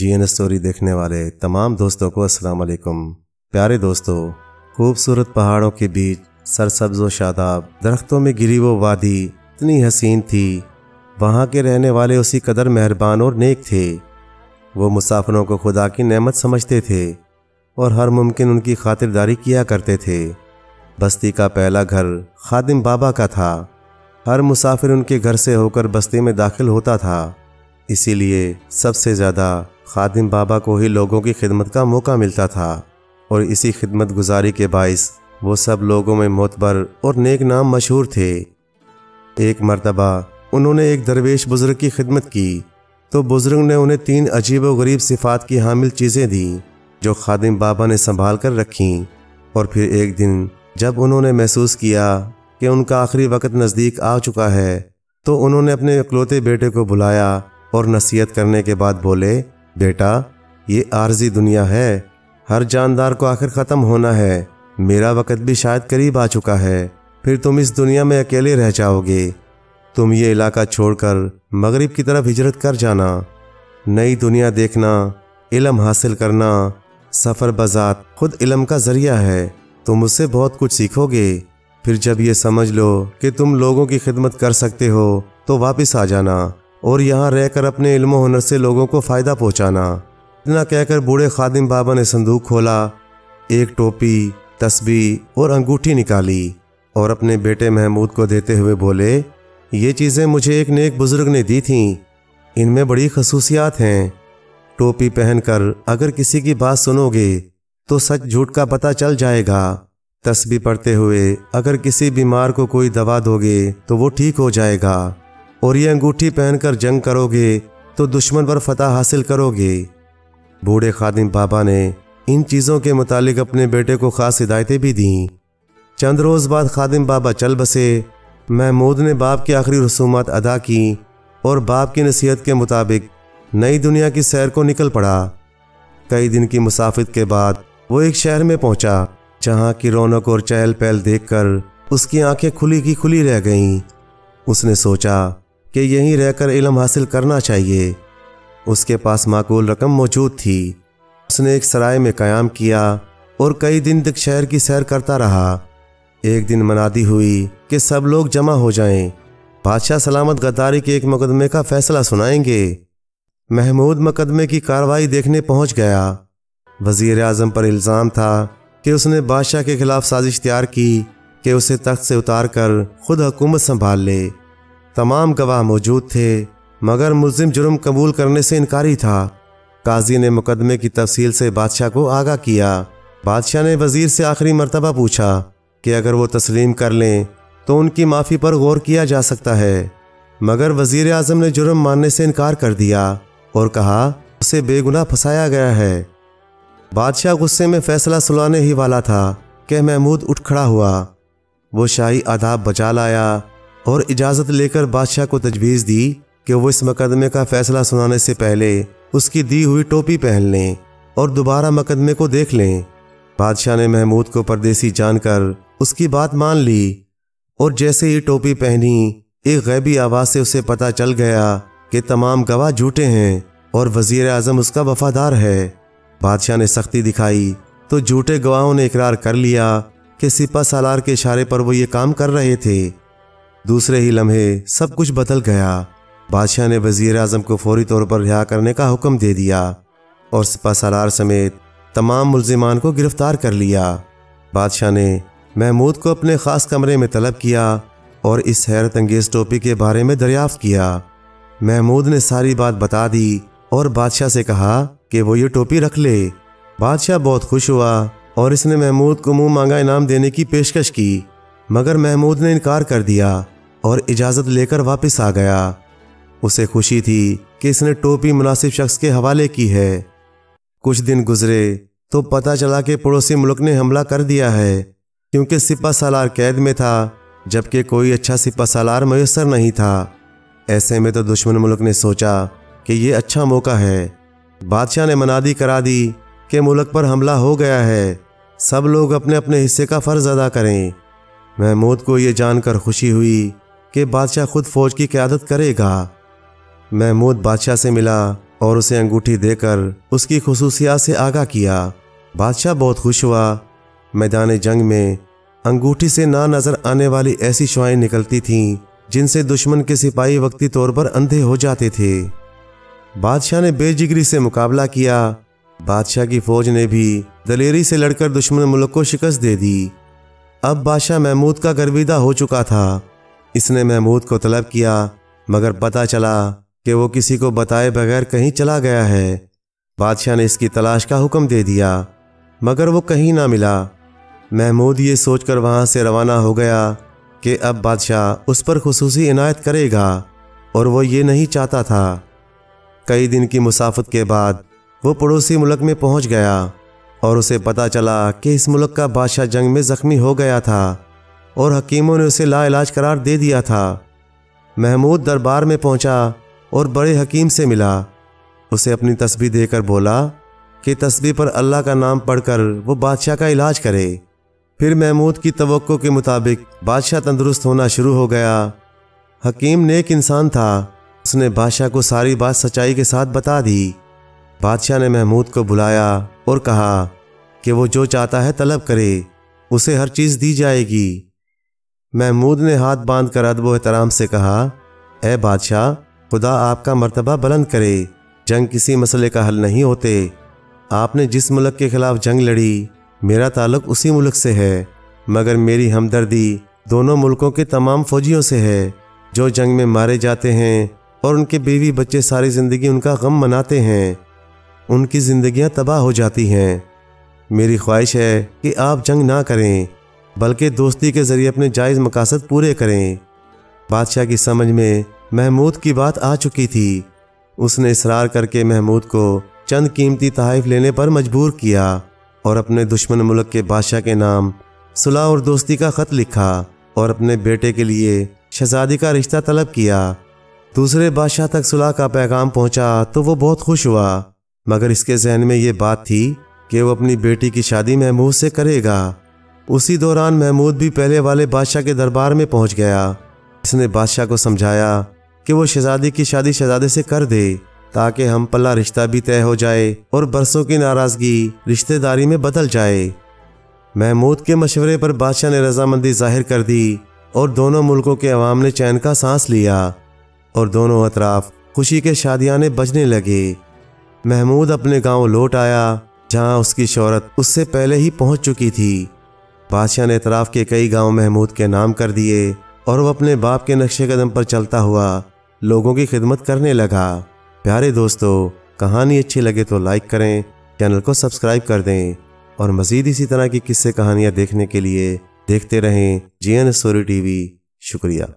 GN story देखने वाले तमाम दोस्तों को अस्सलाम वालेकुम। प्यारे दोस्तों, खूबसूरत पहाड़ों के बीच सरसब्ज़ व शादाब दरख्तों में घिरी वो वादी इतनी हसीन थी। वहाँ के रहने वाले उसी कदर मेहरबान और नेक थे। वो मुसाफिरों को खुदा की नेमत समझते थे और हर मुमकिन उनकी खातिरदारी किया करते थे। बस्ती का पहला घर खादिम बाबा का था। हर मुसाफिर उनके घर से होकर बस्ती में दाखिल होता था, इसीलिए सबसे ज़्यादा खादिम बाबा को ही लोगों की खिदमत का मौका मिलता था और इसी खिदमत गुजारी के बाइस वो सब लोगों में मोतबर और नेक नाम मशहूर थे। एक मर्तबा उन्होंने एक दरवेश बुज़ुर्ग की खिदमत की तो बुज़ुर्ग ने उन्हें 3 अजीब व गरीब सिफ़ात की हामिल चीज़ें दी जो खादिम बाबा ने संभाल कर रखीं। और फिर एक दिन जब उन्होंने महसूस किया कि उनका आखिरी वक्त नज़दीक आ चुका है तो उन्होंने अपने इकलौते बेटे को बुलाया और नसीहत करने के बाद बोले, बेटा, ये आर्जी दुनिया है, हर जानदार को आखिर ख़त्म होना है। मेरा वक्त भी शायद करीब आ चुका है, फिर तुम इस दुनिया में अकेले रह जाओगे। तुम ये इलाका छोड़कर मगरिब की तरफ हिजरत कर जाना, नई दुनिया देखना, इल्म हासिल करना। सफ़र बज़ात खुद इल्म का ज़रिया है, तुम उससे बहुत कुछ सीखोगे। फिर जब ये समझ लो कि तुम लोगों की खिदमत कर सकते हो तो वापस आ जाना और यहाँ रहकर अपने इल्म हुनर से लोगों को फ़ायदा पहुँचाना। इतना कहकर बूढ़े खादिम बाबा ने संदूक खोला, एक टोपी, तस्बीह और अंगूठी निकाली और अपने बेटे महमूद को देते हुए बोले, ये चीज़ें मुझे एक नेक बुज़ुर्ग ने दी थीं, इनमें बड़ी खसूसियात हैं। टोपी पहनकर अगर किसी की बात सुनोगे तो सच झूठ का पता चल जाएगा। तस्बीह पढ़ते हुए अगर किसी बीमार को कोई दवा दोगे तो वो ठीक हो जाएगा। और ये अंगूठी पहनकर जंग करोगे तो दुश्मन पर फतह हासिल करोगे। बूढ़े खादिम बाबा ने इन चीज़ों के मुतालिक अपने बेटे को ख़ास हिदायतें भी दीं। चंद रोज़ बाद खादिम बाबा चल बसे। महमूद ने बाप की आखिरी रसूमात अदा की और बाप की नसीहत के मुताबिक नई दुनिया की सैर को निकल पड़ा। कई दिन की मुसाफिर के बाद वो एक शहर में पहुंचा जहां की रौनक और चहल पहल देखकर उसकी आंखें खुली की खुली रह गईं। उसने सोचा कि यहीं रहकर इल्म हासिल करना चाहिए। उसके पास माकूल रकम मौजूद थी। उसने एक सराय में क़याम किया और कई दिन तक शहर की सैर करता रहा। एक दिन मनादी हुई कि सब लोग जमा हो जाएं, बादशाह सलामत गद्दारी के एक मुकदमे का फैसला सुनाएंगे। महमूद मुकदमे की कार्रवाई देखने पहुंच गया। वज़ीर आज़म पर इल्ज़ाम था कि उसने बादशाह के खिलाफ साजिश तैयार की कि उसे तख्त से उतार कर खुद हुकूमत संभाल ले। तमाम गवाह मौजूद थे मगर मुल्ज़िम जुर्म कबूल करने से इनकारी था। काजी ने मुकदमे की तफसील से बादशाह को आगाह किया। बादशाह ने वज़ीर से आखिरी मर्तबा पूछा कि अगर वो तस्लीम कर लें तो उनकी माफ़ी पर गौर किया जा सकता है, मगर वज़ीर आज़म ने जुर्म मानने से इनकार कर दिया और कहा उसे बेगुनाह फंसाया गया है। बादशाह गुस्से में फ़ैसला सुनाने ही वाला था कि महमूद उठ खड़ा हुआ। वो शाही आदाब बचा लाया और इजाज़त लेकर बादशाह को तजवीज़ दी कि वो इस मुकदमे का फ़ैसला सुनाने से पहले उसकी दी हुई टोपी पहन लें और दोबारा मुकदमे को देख लें। बादशाह ने महमूद को परदेसी जानकर उसकी बात मान ली और जैसे ही टोपी पहनी एक गैबी आवाज़ से उसे पता चल गया कि तमाम गवाह झूठे हैं और वज़ीर आज़म उसका वफ़ादार है। बादशाह ने सख्ती दिखाई तो झूठे गवाहों ने इकरार कर लिया कि सिपा सालार के इशारे पर वो ये काम कर रहे थे। दूसरे ही लम्हे सब कुछ बदल गया। बादशाह ने वज़ीर आज़म को फौरी तौर पर रिहा करने का हुक्म दे दिया और सिपा सालार समेत तमाम मुल्ज़िमान को गिरफ्तार कर लिया। बादशाह ने महमूद को अपने ख़ास कमरे में तलब किया और इस हैरत अंगेज़ टोपी के बारे में दरियाफ़्त किया। महमूद ने सारी बात बता दी और बादशाह से कहा कि वो ये टोपी रख ले। बादशाह बहुत खुश हुआ और इसने महमूद को मुंह मांगा इनाम देने की पेशकश की, मगर महमूद ने इनकार कर दिया और इजाज़त लेकर वापस आ गया। उसे खुशी थी कि इसने टोपी मुनासिब शख्स के हवाले की है। कुछ दिन गुजरे तो पता चला कि पड़ोसी मुल्क ने हमला कर दिया है, क्योंकि सिपा सालार कैद में था जबकि कोई अच्छा सिपा सालार मैसर नहीं था। ऐसे में तो दुश्मन मुल्क ने सोचा कि ये अच्छा मौका है। बादशाह ने मनादी करा दी कि मुल्क पर हमला हो गया है, सब लोग अपने अपने हिस्से का फ़र्ज अदा करें। महमूद को ये जानकर खुशी हुई कि बादशाह खुद फ़ौज की क़यादत करेगा। महमूद बादशाह से मिला और उसे अंगूठी देकर उसकी खुसूसियात से आगाह किया। बादशाह बहुत खुश हुआ। मैदान जंग में अंगूठी से ना नजर आने वाली ऐसी शुआएं निकलती थीं जिनसे दुश्मन के सिपाही वक्ती तौर पर अंधे हो जाते थे। बादशाह ने बेजिगरी से मुकाबला किया। बादशाह की फौज ने भी दलेरी से लड़कर दुश्मन मुल्क को शिकस्त दे दी। अब बादशाह महमूद का गर्विदा हो चुका था। इसने महमूद को तलब किया, मगर पता चला कि वो किसी को बताए बगैर कहीं चला गया है। बादशाह ने इसकी तलाश का हुक्म दे दिया, मगर वो कहीं ना मिला। महमूद ये सोचकर वहां से रवाना हो गया कि अब बादशाह उस पर खुसूसी इनायत करेगा, और वो ये नहीं चाहता था। कई दिन की मुसाफत के बाद वो पड़ोसी मुल्क में पहुंच गया और उसे पता चला कि इस मुल्क का बादशाह जंग में जख्मी हो गया था और हकीमों ने उसे लाइलाज करार दे दिया था। महमूद दरबार में पहुंचा और बड़े हकीम से मिला। उसे अपनी तस्बीह देकर बोला कि तस्बीह पर अल्लाह का नाम पढ़कर वो बादशाह का इलाज करे। फिर महमूद की तवक्को के मुताबिक बादशाह तंदुरुस्त होना शुरू हो गया। हकीम नेक इंसान था। उसने बादशाह को सारी बात सच्चाई के साथ बता दी। बादशाह ने महमूद को बुलाया और कहा कि वो जो चाहता है तलब करे, उसे हर चीज़ दी जाएगी। महमूद ने हाथ बांध कर अदब व एहतराम से कहा, ए बादशाह, खुदा आपका मर्तबा बुलंद करे। जंग किसी मसले का हल नहीं होते। आपने जिस मुल्क के खिलाफ जंग लड़ी, मेरा ताल्लुक उसी मुल्क से है, मगर मेरी हमदर्दी दोनों मुल्कों के तमाम फौजियों से है जो जंग में मारे जाते हैं और उनके बीवी बच्चे सारी ज़िंदगी उनका गम मनाते हैं। उनकी ज़िंदगियां तबाह हो जाती हैं। मेरी ख्वाहिश है कि आप जंग ना करें, बल्कि दोस्ती के ज़रिए अपने जायज़ मकासद पूरे करें। बादशाह की समझ में महमूद की बात आ चुकी थी। उसने इसरार करके महमूद को चंद कीमती तोहफ़े लेने पर मजबूर किया और अपने दुश्मन मुल्क के बादशाह के नाम सुलह और दोस्ती का ख़त लिखा और अपने बेटे के लिए शहजादी का रिश्ता तलब किया। दूसरे बादशाह तक सुलह का पैगाम पहुंचा तो वो बहुत खुश हुआ, मगर इसके जहन में ये बात थी कि वो अपनी बेटी की शादी महमूद से करेगा। उसी दौरान महमूद भी पहले वाले बादशाह के दरबार में पहुंच गया। इसने बादशाह को समझाया कि वो शहजादी की शादी शहजादे से कर दे, ताकि हम पल्ला रिश्ता भी तय हो जाए और बरसों की नाराज़गी रिश्तेदारी में बदल जाए। महमूद के मशवरे पर बादशाह ने रजामंदी जाहिर कर दी और दोनों मुल्कों के अवाम ने चैन का सांस लिया और दोनों अतराफ खुशी के शादियाने बजने लगे। महमूद अपने गांव लौट आया, जहां उसकी शोहरत उससे पहले ही पहुंच चुकी थी। बादशाह ने अतराफ के कई गांव महमूद के नाम कर दिए और वह अपने बाप के नक्शे कदम पर चलता हुआ लोगों की खिदमत करने लगा। प्यारे दोस्तों, कहानी अच्छी लगे तो लाइक करें, चैनल को सब्सक्राइब कर दें और मज़ीद इसी तरह की किस्से कहानियाँ देखने के लिए देखते रहें GN स्टोरी TV। शुक्रिया।